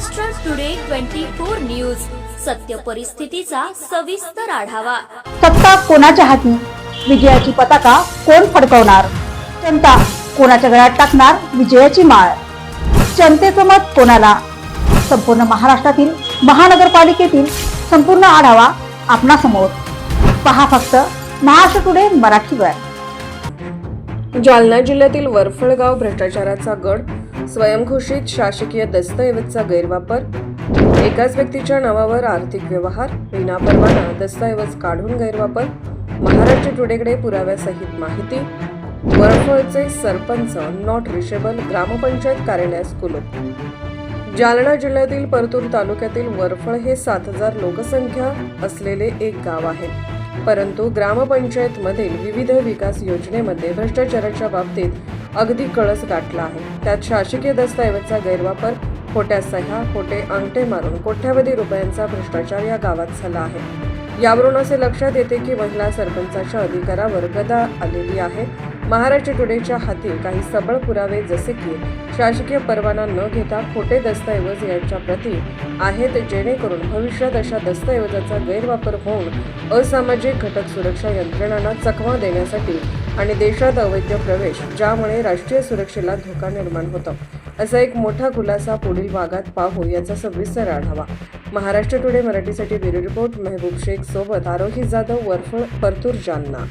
Maharashtra today 24 news, सत्य परिस्थितीचा सविस्तर आढावा। सत्ता कोणाच्या हाती, विजयाची पताका कोण फडकवणार, जनता कोणाच्या गळ्यात टाकणार विजयाची माळ, जनतेचं मत कोणाला। संपूर्ण महाराष्ट्रातील महानगरपालिकेतील संपूर्ण आढावा आपणासमोर पहा फक्त महाराष्ट्र टुडे मराठीवर। जालना जिल्ह्यातील वरफळगाव भ्रष्टाचाराचा गड, स्वयंघोषित शासकीय दस्तऐवजचा गैरवापर, एकाच व्यक्तीच्या नावावर आर्थिक व्यवहार, विनापरवाना दस्तऐवज काढून गैरवापर, महाराष्ट्र टुडेकडे पुराव्यासहित माहिती, वरफळचे सरपंच नॉट रिचेबल, ग्रामपंचायत कार्यालयास कुलूप। जालना जिल्ह्यातील परतूर तालुक्यातील वरफळ हे 7000 लोकसंख्या असलेले एक गाव आहे, परंतु ग्रामपंचायतमधील विविध विकास योजनेमध्ये भ्रष्टाचाराच्या बाबतीत अगदी कळस गाठला आहे। त्यात शासकीय दस्तऐवजचा गैरवापर, खोट्या सह्या, खोटे अंगठे मारून कोट्यावधी रुपयांचा भ्रष्टाचार या गावात झाला आहे। यावरून असे लक्षात येते की महिला सरपंचाच्या अधिकारावर गदा आलेली आहे। महाराष्ट्र टुडेच्या हाती काही सबळ पुरावे जसे की शासकीय परवाना न घेता खोटे दस्तऐवज यांच्या प्रती आहेत, जेणेकरून भविष्यात अशा दस्तऐवजाचा गैरवापर होऊन असामाजिक घटक सुरक्षा यंत्रणांना चकमा देण्यासाठी आणि देशात अवैध प्रवेश, ज्यामुळे राष्ट्रीय सुरक्षेला धोका निर्माण होतो। असा एक मोठा खुलासा पुढील भागात पाहू, याचा सविस्तर आढावा। महाराष्ट्र टुडे मराठीसाठी ब्युरो रिपोर्ट मेहबूब शेख सोबत आरोही जाधव, वरफळ, परतूर, जालना।